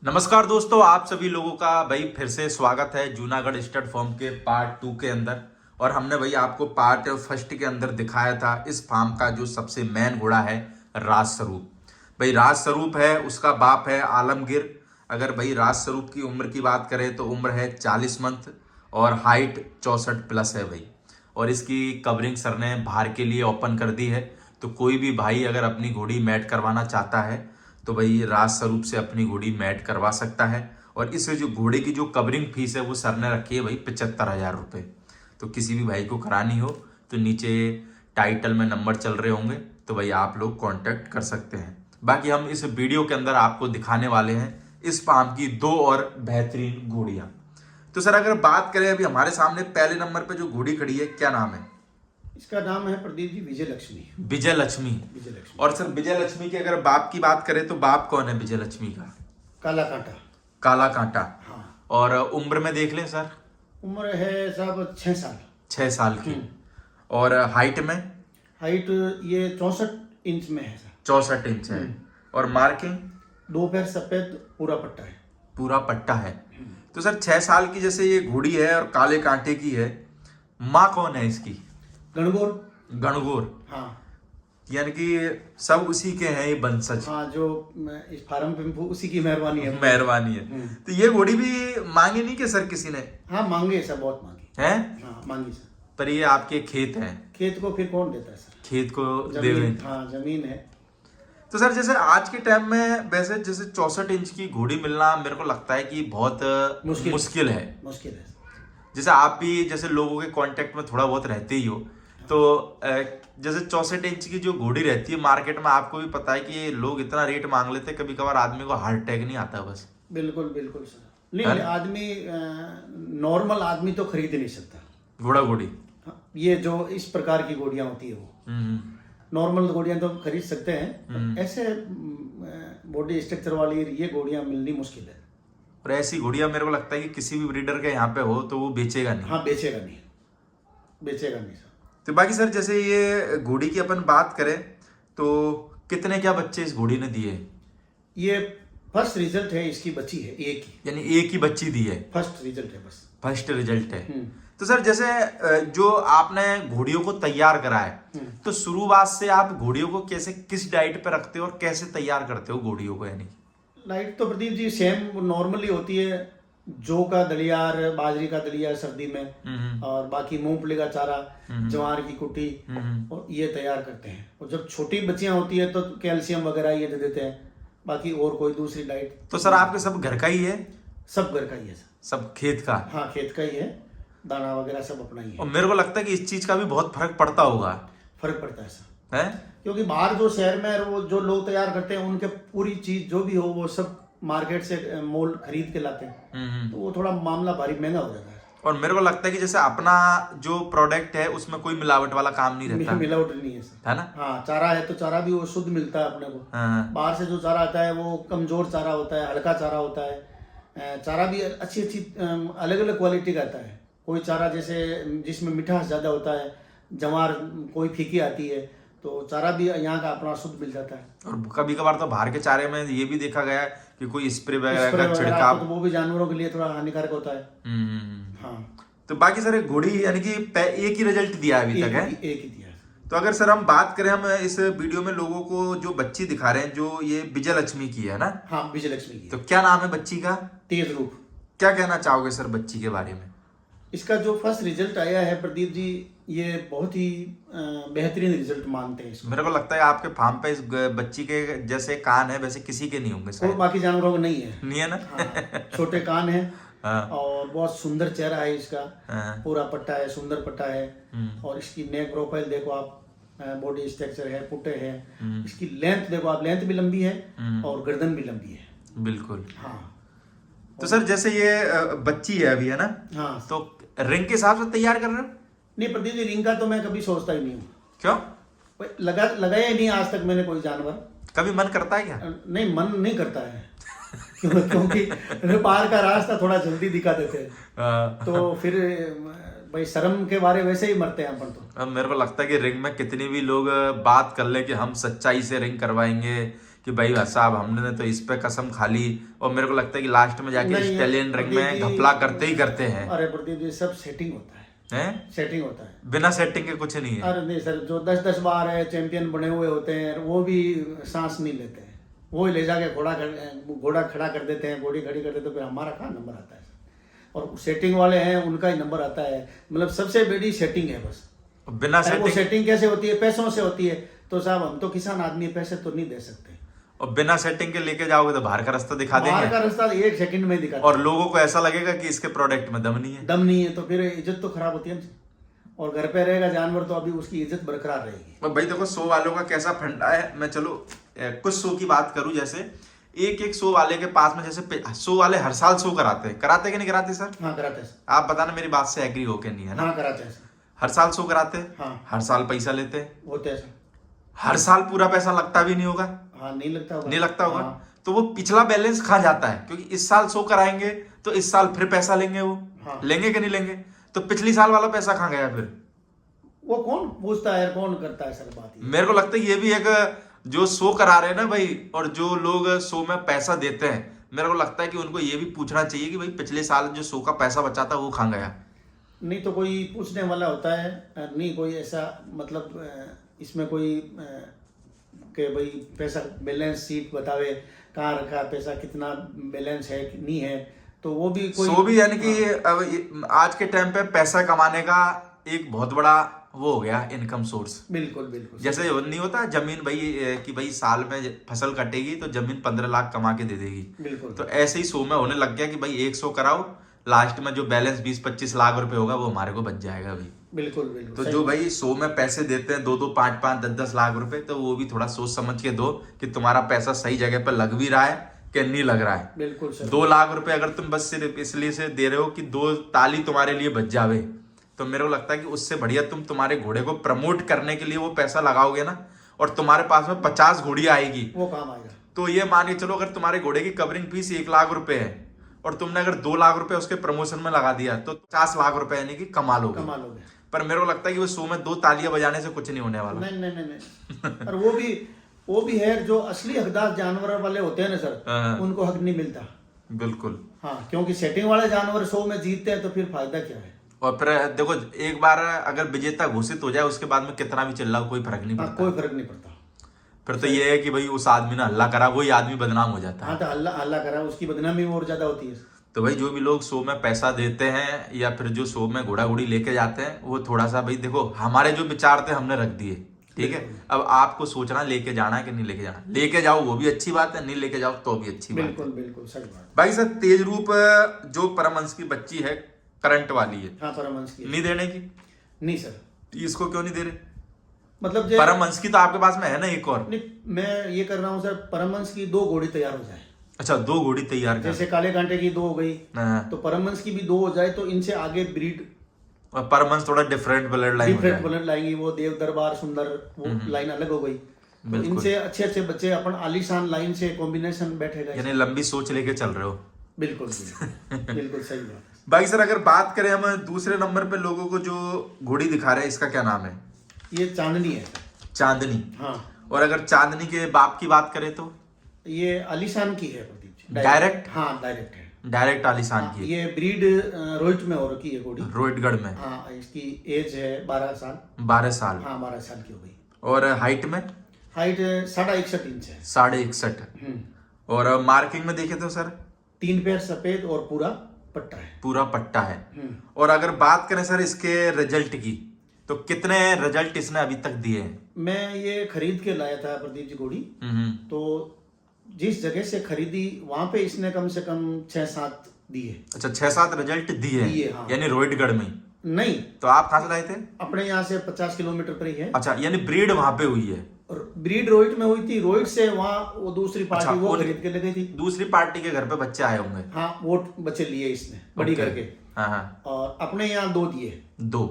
नमस्कार दोस्तों, आप सभी लोगों का भाई फिर से स्वागत है जूनागढ़ स्टड फार्म के पार्ट 2 के अंदर। और हमने भाई आपको पार्ट फर्स्ट के अंदर दिखाया था इस फार्म का जो सबसे मेन घोड़ा है राज स्वरूप। भाई राज स्वरूप है, उसका बाप है आलमगीर। अगर भाई राज स्वरूप की उम्र की बात करें तो उम्र है 40 मंथ और हाइट 64 प्लस है भाई। और इसकी कवरिंग सर ने बाहर के लिए ओपन कर दी है, तो कोई भी भाई अगर अपनी घोड़ी मैट करवाना चाहता है तो भाई राज स्वरूप से अपनी घोड़ी मैट करवा सकता है। और इस जो घोड़े की जो कवरिंग फीस है वो सर ने रखी है भाई 75,000 रुपये। तो किसी भी भाई को करानी हो तो नीचे टाइटल में नंबर चल रहे होंगे, तो भाई आप लोग कांटेक्ट कर सकते हैं। बाकी हम इस वीडियो के अंदर आपको दिखाने वाले हैं इस फार्म की दो और बेहतरीन घोड़ियां। तो सर अगर बात करें, अभी हमारे सामने पहले नंबर पे जो घोड़ी खड़ी है, क्या नाम है इसका? नाम है प्रदीप जी विजय लक्ष्मी। विजय लक्ष्मी। विजय लक्ष्मी। और सर विजय लक्ष्मी के अगर बाप की बात करें तो बाप कौन है विजय लक्ष्मी का? काला कांटा। काला कांटा। हाँ। और उम्र में देख लें सर, उम्र है साहब 6 साल। 6 साल की। और हाइट में हाइट ये 64 इंच में है सर। 64 इंच है। और मार्किंग 2 पैर सफेद, पूरा पट्टा है। पूरा पट्टा है। तो सर 6 साल की जैसे ये घोड़ी है और काले कांटे की है, माँ कौन है इसकी? गणगौर। गणगौर। हाँ। यानी कि सब उसी के हैं ये वंशज। हाँ, जो इस फार्म पे उसी की मेहरबानी है। मेहरबानी है। तो ये घोड़ी भी मांगी नहीं कि सर किसी ने? हाँ मांगे सर, बहुत मांगे हैं। हाँ मांगी सर। पर ये आपके खेत हैं। खेत को फिर कौन देता है सर? खेत को जमीन। देवे। हाँ जमीन है। तो सर जैसे आज के टाइम में वैसे जैसे 64 इंच की घोड़ी मिलना मेरे को लगता है कि बहुत मुश्किल है। मुश्किल है। जैसे आप भी जैसे लोगों के कांटेक्ट में थोड़ा बहुत रहते ही हो, तो जैसे 64 इंच की जो घोड़ी रहती है मार्केट में, आपको भी पता है कि लोग इतना रेट मांग लेते हैं, कभी कभार आदमी को हार्ट अटैक नहीं आता बस। बिल्कुल बिल्कुल सर। नहीं, आदमी नॉर्मल आदमी तो खरीद नहीं सकता घोड़ा घोड़ी। ये जो इस प्रकार की घोड़ियां होती है वो नॉर्मल घोड़ियां तो खरीद सकते हैं, ऐसे बॉडी स्ट्रक्चर वाली ये घोड़ियां मिलनी मुश्किल है। और ऐसी घोड़ियां मेरे को लगता है कि किसी भी ब्रीडर के यहाँ पे हो तो वो बेचेगा नहीं। हाँ बेचेगा नहीं, बेचेगा नहीं सर। तो बाकी सर जैसे ये घोड़ी की अपन बात करें तो कितने क्या बच्चे इस घोड़ी ने दिए? ये फर्स्ट रिजल्ट है, इसकी बच्ची है एक ही। यानी एक ही बच्ची दी है? फर्स्ट रिजल्ट है बस। फर्स्ट रिजल्ट है। तो सर जैसे जो आपने घोड़ियों को तैयार करा है, तो शुरुआत से आप घोड़ियों को कैसे किस डाइट पे रखते हो और कैसे तैयार करते हो घोड़ियों को? यानी लाइट तो प्रदीप जी सेम नॉर्मली होती है, जौ का दलियार, बाजरी का दलियार सर्दी में, और बाकी मूंगफली का चारा, ज्वार की कुटी, और ये तैयार करते हैं। और जब छोटी बच्चियां होती है तो कैल्शियम वगैरह ये दे देते हैं, बाकी और कोई दूसरी डाइट। तो सर आपके सब घर का ही है? सब घर का ही है सर। सब खेत का? हाँ खेत का ही है, दाना वगैरह सब अपना ही है। और मेरे को लगता है कि इस चीज का भी बहुत फर्क पड़ता होगा। फर्क पड़ता है सर, है? क्योंकि बाहर जो शहर में वो जो लोग तैयार करते हैं उनके पूरी चीज जो भी हो वो सब मार्केट से मोल खरीद के लाते हैं, तो वो थोड़ा मामला भारी महंगा हो जाता है। और मेरे को लगता है कि जैसे अपना जो प्रोडक्ट है उसमें कोई मिलावट वाला काम नहीं रहता। मिलावट नहीं है सर, है ना? हाँ चारा है तो चारा भी वो शुद्ध मिलता है अपने को। हाँ। बाहर से जो चारा आता है वो कमजोर चारा होता है, हल्का चारा होता है। चारा भी अच्छी अच्छी अलग अलग क्वालिटी का आता है। कोई चारा जैसे जिसमें मिठास ज्यादा होता है, जवार कोई फीकी आती है, तो चारा भी यहाँ का अपना शुद्ध मिल जाता है। और कभी कभार तो बाहर के चारे में ये भी देखा गया है कि कोई स्प्रे वगैरह का छिड़काव, तो वो भी जानवरों के लिए थोड़ा हानिकारक होता है। हाँ। तो बाकी सर घोड़ी यानी कि एक ही रिजल्ट दिया है अभी तक? है एक ही दिया है। तो अगर सर हम बात करें, हम इस वीडियो में लोगों को जो बच्ची दिखा रहे हैं जो ये विजय लक्ष्मी की है ना? हाँ विजय लक्ष्मी की। तो क्या नाम है बच्ची का? तेज रूप। क्या कहना चाहोगे सर बच्ची के बारे में? इसका जो फर्स्ट रिजल्ट आया है प्रदीप जी, ये बहुत ही बेहतरीन रिजल्ट मानते हैं इसको। मेरे को लगता है आपके फार्म पे इस बच्ची के जैसे कान है वैसे किसी के नहीं होंगे और बाकी जानवरों को नहीं है। नहीं है ना? हाँ, छोटे कान है। हाँ। और बहुत सुंदर चेहरा है इसका। हाँ। पूरा पट्टा है, सुंदर पट्टा है। और इसकी नेक प्रोफाइल देखो आप, बॉडी स्ट्रक्चर है, पुट्टे है। इसकी लेंथ देखो आप, लेंथ भी लंबी है और गर्दन भी लंबी है। बिल्कुल। हाँ। तो सर जैसे ये बच्ची है अभी, है ना? हाँ। तो रिंग के हिसाब से तैयार कर रहे हो? नहीं प्रदीप जी, रिंग का तो मैं कभी सोचता ही नहीं हूँ। क्यों? लगाया ही नहीं आज तक मैंने कोई जानवर। कभी मन करता है क्या? नहीं, मन नहीं करता है। क्योंकि पार का रास्ता थोड़ा जल्दी दिखा देते हैं, तो फिर भाई शर्म के बारे वैसे ही मरते हैं अपन तो। अब मेरे को लगता है कि रिंग में कितनी भी लोग बात कर ले कि हम सच्चाई से रिंग करवाएंगे कि भाई साहब हमने तो इस पे कसम खा ली, और मेरे को लगता है कि लास्ट में जाके नहीं, स्टैलियन रिंग में प्रदीप जी, घपला करते ही करते हैं। अरे प्रदीप जी, सब सेटिंग होता है, हैं? सेटिंग होता है। बिना सेटिंग के कुछ नहीं है। अरे नहीं सर, जो 10-10 बार है चैंपियन बने हुए होते हैं, वो भी सांस नहीं लेते हैं, वो ले जाके घोड़ा खड़ा कर देते हैं, घोड़ी खड़ी कर देते हैं, फिर हमारा कहाँ नंबर आता है सर। और सेटिंग वाले हैं उनका ही नंबर आता है, मतलब सबसे बड़ी सेटिंग है बस। बिना अरे वो सेटिंग, सेटिंग कैसे होती है? पैसों से होती है। तो साहब हम तो किसान आदमी, पैसे तो नहीं दे सकते। और बिना सेटिंग के लेके जाओगे तो बाहर का रास्ता दिखा बाहर देंगे, का रास्ता 1 सेकंड में दिखाता और लोगों को ऐसा लगेगा कि इसके प्रोडक्ट में दम नहीं है। दम नहीं है, तो फिर इज्जत तो खराब होती है ना। और घर पे रहेगा जानवर तो अभी उसकी इज्जत बरकरार रहेगी। और भाई देखो शो वालों का कैसा फंडा है। मैं चलो कुछ शो की बात करूं, जैसे एक शो वाले के पास में, जैसे शो वाले हर साल शो कराते कि नहीं कराते सर? हाँ कराते हैं सर। आप बताना मेरी बात से एग्री हो के नहीं है ना? हाँ कराते हैं सर। हर साल शो कराते हैं, हाँ हर साल पैसा लेते हैं, होते हैं सर। हर साल पूरा पैसा लगता भी नहीं होगा। हाँ नहीं लगता होगा, नहीं लगता होगा। हाँ। तो वो पिछला बैलेंस खा जाता है, क्योंकि इस साल शो कराएंगे तो इस साल फिर पैसा लेंगे, वो हाँ। लेंगे कि नहीं लेंगे? तो पिछली साल वाला पैसा कहाँ गया फिर? वो कौन पूछता है, कौन करता है सर बात ये? मेरे को लगता है ये भी एक, जो शो करा रहे हैं ना भाई, और जो लोग शो में पैसा देते हैं, मेरे को लगता है कि उनको ये भी पूछना चाहिए कि भाई पिछले साल जो शो का पैसा बचा था वो कहाँ गया। नहीं तो कोई पूछने वाला होता है, नहीं कोई ऐसा, मतलब इसमें कोई कि भाई पैसा बैलेंस शीट बतावे, कहाँ रखा पैसा, कितना बैलेंस है कि नहीं है, तो वो भी कोई शो भी यानी कि अब आज के टाइम पे पैसा कमाने का एक बहुत बड़ा वो हो गया इनकम सोर्स। बिल्कुल बिल्कुल। जैसे नहीं होता जमीन भाई, कि भाई साल में फसल कटेगी तो जमीन 15 लाख कमा के दे देगी, बिल्कुल। तो ऐसे ही शो में होने लग गया कि भाई एक शो कराओ, लास्ट में जो बैलेंस 20-25 लाख रुपए होगा वो हमारे को बच जाएगा भाई। बिल्कुल बिल्कुल। तो सही जो बात। भाई शो में पैसे देते हैं 2-2, 5-5, 10-10 लाख रुपए, तो वो भी थोड़ा सोच समझ के दो कि तुम्हारा पैसा सही जगह पर लग भी रहा है कि नहीं लग रहा है। बिल्कुल सर। 2 लाख रुपए अगर तुम बस सिर्फ इसलिए से दे रहे हो कि 2 ताली तुम्हारे लिए बच जावे, तो मेरे को लगता है कि उससे बढ़िया तुम तुम्हारे घोड़े को प्रमोट करने के लिए वो पैसा लगाओगे ना, और तुम्हारे पास में 50 घोड़ियां आएगी, वो काम आएगा। तो ये मान के चलो अगर तुम्हारे घोड़े की कवरिंग फीस 1 लाख रुपए है, और तुमने अगर 2 लाख रुपए उसके प्रमोशन में लगा दिया, तो 50 लाख रुपए यानी कि कमा लोगे। कमा लोगे। पर मेरे को लगता है कि वो शो में 2 तालियां बजाने से कुछ नहीं होने वाला। नहीं नहीं नहीं नहीं। और वो भी है, जो असली हकदार जानवर वाले होते हैं ना सर, हाँ। उनको हक नहीं मिलता। बिल्कुल। हाँ, क्योंकि सेटिंग वाले जानवर शो में जीतते हैं, तो फिर फायदा क्या है? और फिर देखो एक बार अगर विजेता घोषित हो जाए, उसके बाद में कितना भी चिल्लाओ कोई फर्क नहीं हाँ, पड़ता। कोई फर्क नहीं पड़ता। फिर तो ये है कि भाई उस आदमी ने हल्ला करा, वही आदमी बदनाम हो जाता है। हाँ, तो अल्लाह करा, उसकी बदनामी और ज्यादा होती है। तो भाई जो भी लोग शो में पैसा देते हैं या फिर जो शो में घोड़ा घोड़ी लेके जाते हैं, वो थोड़ा सा भाई देखो, हमारे जो विचार थे हमने रख दिए, ठीक है। अब आपको सोचना लेके जाना है कि नहीं लेके जाना। लेके जाओ वो भी अच्छी बात है, नहीं लेके जाओ तो भी अच्छी बात है। बिल्कुल बिल्कुल सही बात। भाई सर तेज रूप जो परमहंस की बच्ची है, करंट वाली है, हाँ, परमहंस की नहीं देने की? नहीं सर। इसको क्यों नहीं दे रहे? मतलब परमहंस की तो आपके पास में है ना एक और? नहीं, मैं ये कर रहा हूँ सर, परमहंस की 2 घोड़ी तैयार हो जाए। अच्छा, 2 घोड़ी तैयार कर। जैसे काले कांटे की 2 हो गई, हाँ। तो परमहंस की भी 2 हो जाए, तो इनसे आगे ब्रीड और परमहंस थोड़ा डिफरेंट ब्लड लाइन हो डिफरेंट जाए। ब्लड लाएंगी, वो देव दरबार सुंदर, वो लाइन अलग हो गई। तो बिल्कुल। इनसे अच्छे अच्छे बच्चे अपन आलीशान लाइन से कॉम्बिनेशन बैठेगा। यानी लंबी सोच लेके चल रहे हो। बिल्कुल बिल्कुल बिल्कुल सही बात है। भाई सर अगर बात करें हम दूसरे नंबर पे लोगों को जो घोड़ी दिखा रहे हैं, इसका क्या नाम है? ये चांदनी है। चांदनी। हाँ, और अगर चांदनी के बाप की बात करें तो ये आलीशान की है प्रदीप जी। डायरेक्ट? हाँ, डायरेक्ट है। डायरेक्ट आलीशान हाँ, की है। ये ब्रीड रोहित में हो रखी है घोड़ी। रोहितगढ़ में। हाँ, इसकी एज है 12 साल। 12 साल। हाँ, 12 साल की हो गई। और हाइट में? हाइट 61.5 इंच है। 61.5। और मार्किंग में देखे तो सर? 3 पैर सफेद और पूरा पट्टा है। पूरा पट्टा है। और अगर बात करें सर इसके रिजल्ट की, तो कितने रिजल्ट इसने अभी तक दिए हैं? मैं ये खरीद के लाया था प्रदीप जी घोड़ी। तो जिस जगह से खरीदी वहां पे इसने कम से कम 6-7 दिए। अच्छा, 6-7 रिजल्ट दिए दिए, हाँ। यानी रोहितगढ़ में? नहीं, तो आप कहाँ से लाए थे? अपने यहाँ से 50 किलोमीटर पर ही है। अच्छा, यानी ब्रीड वहां पे हुई है? और ब्रीड रोहित में हुई थी। रोहित से वहाँ वो दूसरी पार्टी अच्छा, वो खरीद के ले गई थी। दूसरी पार्टी के घर पे बच्चे आए होंगे। हाँ, वो बच्चे लिए इसने बड़ी ओके। करके। हाँ हाँ। और अपने यहाँ 2 दिए। 2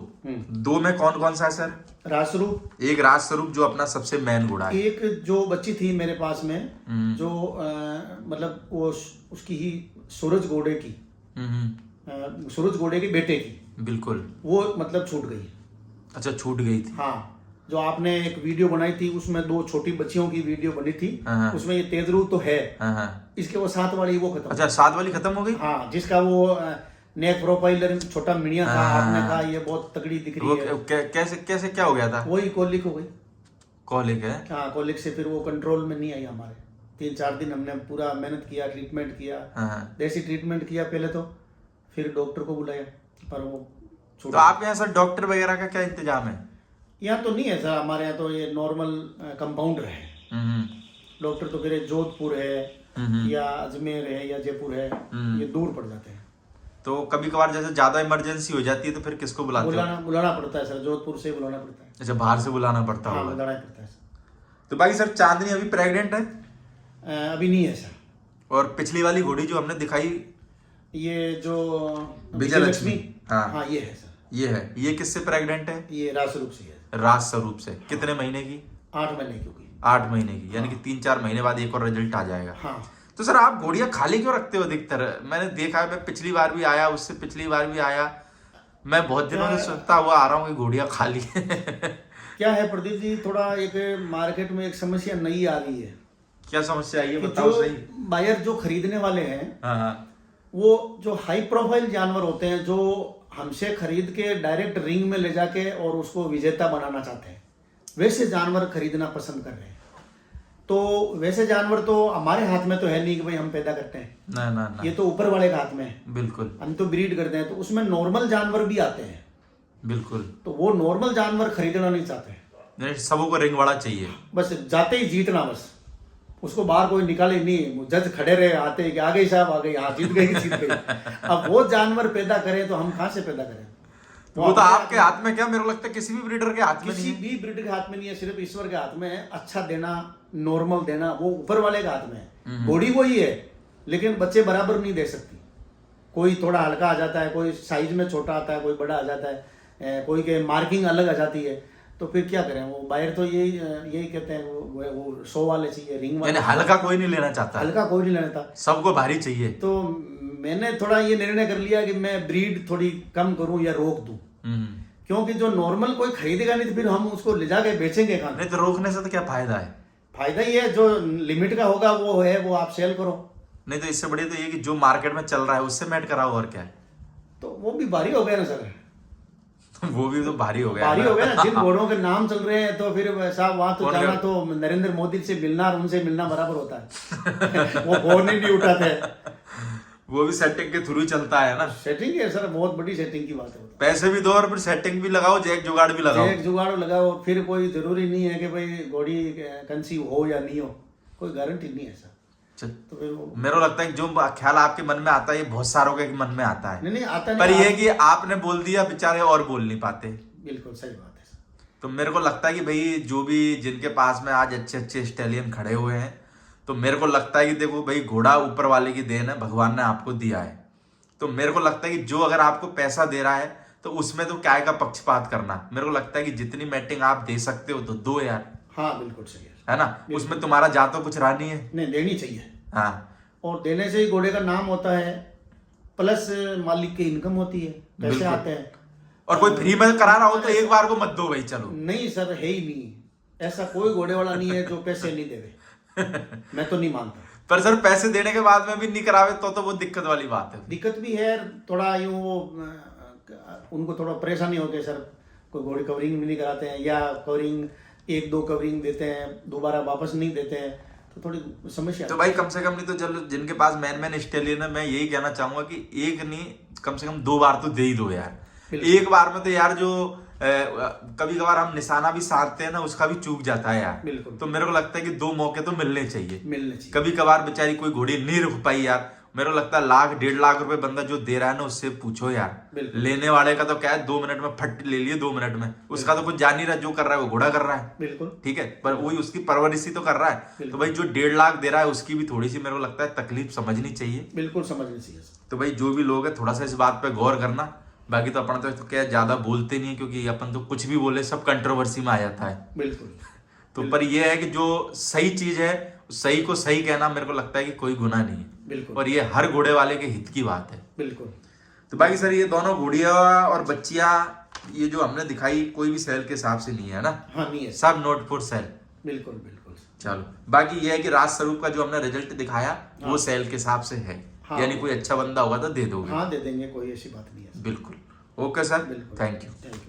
2 में कौन कौन सा है सर? राजस्वरूप, एक राज स्वरूप जो अपना सबसे मेन घोड़ा है। एक जो बच्ची थी मेरे पास में, जो मतलब वो उसकी ही सूरज घोड़े की, सूरज घोड़े के बेटे की, बिल्कुल। वो मतलब छूट गई। अच्छा, छूट गई थी। हाँ, जो आपने एक वीडियो बनाई थी उसमें 2 छोटी बच्चियों की वीडियो बनी थी, हाँ। उसमें ये तेजरू तो है, हाँ। इसके वो 7 वाली वो खत्म। अच्छा 7 वाली खत्म हो गई। हाँ, जिसका वो नेक प्रोफाइलर छोटा मिनिया था, हाँ। आपने कहा ये बहुत तगड़ी दिख वो रही है। कैसे कैसे क्या हो गया था? वही कोलिक हो गई। कॉलिक है। हाँ, कोलिक से फिर वो कंट्रोल में नहीं आई हमारे। 3-4 दिन हमने पूरा मेहनत किया, ट्रीटमेंट किया, हाँ। देसी ट्रीटमेंट किया पहले तो, फिर डॉक्टर को बुलाया पर वो तो आपके यहाँ सर डॉक्टर वगैरह का क्या इंतजाम है? यहाँ तो नहीं है सर, हमारे यहाँ तो ये नॉर्मल कंपाउंडर है। डॉक्टर तो फिर जोधपुर है या अजमेर है या जयपुर है, ये दूर पड़ जाते हैं। तो कभी कभार जैसे ज्यादा इमरजेंसी हो जाती है तो फिर किसको बुलाते हो? बुलाना पड़ता है सर, जोधपुर से बुलाना पड़ता है। अच्छा, बाहर से बुलाना पड़ता हाँ, होगा। बुलाना पड़ता है सर। तो बाकी सर चांदनी अभी प्रेग्नेंट है? अभी नहीं है सर। और पिछली वाली घोड़ी जो हमने दिखाई, ये जो विजय लक्ष्मी, हाँ ये है सर। ये है। ये किससे प्रेग्नेंट है? ये राजस्वरूप से है। राज स्वरूप से। कितने महीने की? 8 महीने की होगी। 8 महीने की, यानी कि 3-4 महीने बाद एक और रिजल्ट आ जाएगा। हाँ। तो सर आप घोड़ियां खाली क्यों रखते हो अधिकतर? मैंने देखा है, मैं पिछली बार भी आया, उससे पिछली बार भी आया, मैं बहुत दिनों से सोचता हुआ आ रहा हूँ कि घोड़ियां खाली है। क्या है प्रदीप जी, थोड़ा एक मार्केट में एक समस्या नई आ गई है। क्या समस्या आई है कि बताओ जो सही। बायर जो खरीदने वाले हैं, हाँ। वो जो हाई प्रोफाइल जानवर होते हैं, जो हमसे खरीद के डायरेक्ट रिंग में ले जाके और उसको विजेता बनाना चाहते हैं, वैसे जानवर खरीदना पसंद कर रहे हैं। तो वैसे जानवर तो हमारे हाथ में तो है नहीं कि भाई हम पैदा करते हैं, ना ना ना, ये तो ऊपर वाले के हाथ में है। बिल्कुल हम तो ब्रीड करते हैं, तो उसमें नॉर्मल जानवर भी आते हैं, बिल्कुल। तो वो नॉर्मल जानवर खरीदना नहीं चाहते। नहीं, सबों को रिंग वाला चाहिए। बस जाते ही जीतना, बस उसको बाहर कोई निकाले नहीं, जज खड़े रहे आते ही कि आ गई साहब, आ गई, हाँ जीत गई जीत गई। अब वो जानवर पैदा करें तो हम कहाँ से पैदा करें? वो तो आपके हाथ में क्या, मेरे को लगता है किसी भी ब्रीडर के हाथ में किसी नहीं है। भी ब्रीडर के हाथ में नहीं है, सिर्फ ईश्वर के हाथ में है। अच्छा देना, नॉर्मल देना, वो ऊपर वाले के हाथ में है। बॉडी वही है, लेकिन बच्चे बराबर नहीं दे सकती। कोई थोड़ा हल्का आ जाता है, कोई साइज में छोटा आता है, कोई बड़ा आ जाता है, कोई के मार्किंग अलग आ जाती है। तो फिर क्या करें? वो बाहर तो यही कहते हैं, वो 100 वाले चाहिए, रिंग वाले। यानी हल्का कोई नहीं लेना चाहता, हल्का कोई नहीं लेना था, सबको भारी चाहिए। तो मैंने थोड़ा ये निर्णय कर लिया कि मैं ब्रीड थोड़ी कम करूं या रोक दूं, क्योंकि जो नॉर्मल कोई खरीदेगा नहीं तो फिर हम उसको ले जाके बेचेंगे कहाँ? नहीं तो रोकने से तो क्या फायदा है? फायदा ये है, जो लिमिट का होगा वो है, वो आप सेल करो। नहीं तो इससे बढ़िया तो ये कि जो मार्केट में चल रहा है उससे मैट कराओ, और क्या है। तो वो भी भारी हो गया ना सर, वो भी तो भारी हो गया भारी हो गया ना। जिन घोड़ों के नाम चल रहे हैं तो फिर साहब वहां तो कौन जाना गया? तो नरेंद्र मोदी से मिलना और उनसे मिलना बराबर होता है। वो फोन ही नहीं उठाते। वो भी सेटिंग के थ्रू चलता है ना। सेटिंग है सर, बहुत बड़ी सेटिंग की बात है। पैसे भी दो और फिर सेटिंग भी लगाओ, जैक जुगाड़ भी लगाओ। एक जुगाड़ लगाओ, फिर कोई जरूरी नहीं है कि भाई घोड़ी कंसीव हो या नहीं हो, कोई गारंटी नहीं है सर। तो फिर मेरे को लगता है कि जो ख्याल आपके मन में आता है ये बहुत सारों के मन में आता है। नहीं आता नहीं, पर ये कि आपने बोल दिया, बेचारे और बोल नहीं पाते। बिल्कुल सही बात है सर। तो मेरे को लगता है कि भाई जो भी जिनके पास में आज अच्छे अच्छे स्टैलियन खड़े हुए हैं, तो मेरे को लगता है कि देखो भाई, घोड़ा ऊपर वाले की देन है, भगवान ने आपको दिया है। तो मेरे को लगता है कि जो अगर आपको पैसा दे रहा है तो उसमें तो क्या का पक्षपात करना। मेरे को लगता है कि जितनी मैटिंग आप दे सकते हो तो दो यार। हाँ बिल्कुल सही है ना, उसमें तुम्हारा जा तो कुछ रहा नहीं है। नहीं, देनी चाहिए। हाँ, और देने से ही घोड़े का नाम होता है, प्लस मालिक की इनकम होती है, पैसे आते हैं। और कोई फ्री में करा रहा हो तो एक बार को मत दो भाई, चलो। नहीं सर, है ही नहीं ऐसा कोई घोड़े वाला नहीं है जो पैसे नहीं देवे। मैं तो नहीं मानता। पर सर पैसे देने के बाद में भी नहीं करावे तो वो दिक्कत वाली बात है। दिक्कत भी है, थोड़ा यूं वो उनको थोड़ा परेशानी हो गई सर, कोई घोड़ी कवरिंग भी नहीं कराते हैं, या कवरिंग 1-2 कवरिंग देते हैं, दोबारा वापस नहीं देते हैं, तो थोड़ी समस्या। तो भाई कम से कम नहीं तो चलो, जिनके पास मैन स्टेलियन है, मैं यही कहना चाहूंगा कि एक नहीं, कम से कम 2 बार तो दे ही दो यार। एक बार में तो यार जो कभी कभार हम निशाना भी साधते हैं ना, उसका भी चूक जाता है यार। बिल्कुल। तो मेरे को लगता है कि 2 मौके तो मिलने चाहिए। कभी कभार बेचारी कोई घोड़ी नहीं रुक पाई यार, मेरे को लगता है 1-1.5 लाख रुपए बंदा जो दे रहा है ना, उससे पूछो यार। लेने वाले का तो क्या है, 2 मिनट में फट ले लिए, 2 मिनट में उसका तो कुछ जान नहीं रहा, जो कर रहा है वो घोड़ा कर रहा है। बिल्कुल ठीक है, पर वही उसकी परवरिश ही तो कर रहा है। तो भाई जो 1.5 लाख दे रहा है उसकी भी थोड़ी सी मेरे को लगता है तकलीफ समझनी चाहिए। बिल्कुल समझनी चाहिए। तो भाई जो भी लोग है थोड़ा सा इस बात पे गौर करना। बाकी तो अपन तो क्या ज्यादा बोलते नहीं है, क्योंकि अपन तो कुछ भी बोले सब कंट्रोवर्सी में आ जाता है। बिल्कुल। तो पर ये है कि जो सही चीज है, सही को सही कहना मेरे को लगता है कि कोई गुनाह नहीं है। बिल्कुल। और ये हर घोड़े वाले के हित की बात है। बिल्कुल। तो बाकी सर ये दोनों घोड़िया और बच्चियां ये जो हमने दिखाई कोई भी सेल के हिसाब से नहीं है ना, हाँ नहीं है, सब नोट फॉर सेल। बिल्कुल बिल्कुल। चलो, बाकी ये है कि राज स्वरूप का जो हमने रिजल्ट दिखाया वो सेल के हिसाब से है, हाँ। यानी कोई अच्छा बंदा होगा तो दे दोगे? हाँ दे देंगे, कोई ऐसी बात नहीं है। बिल्कुल। ओके सर, बिल्कुल, थैंक यू। Thank you.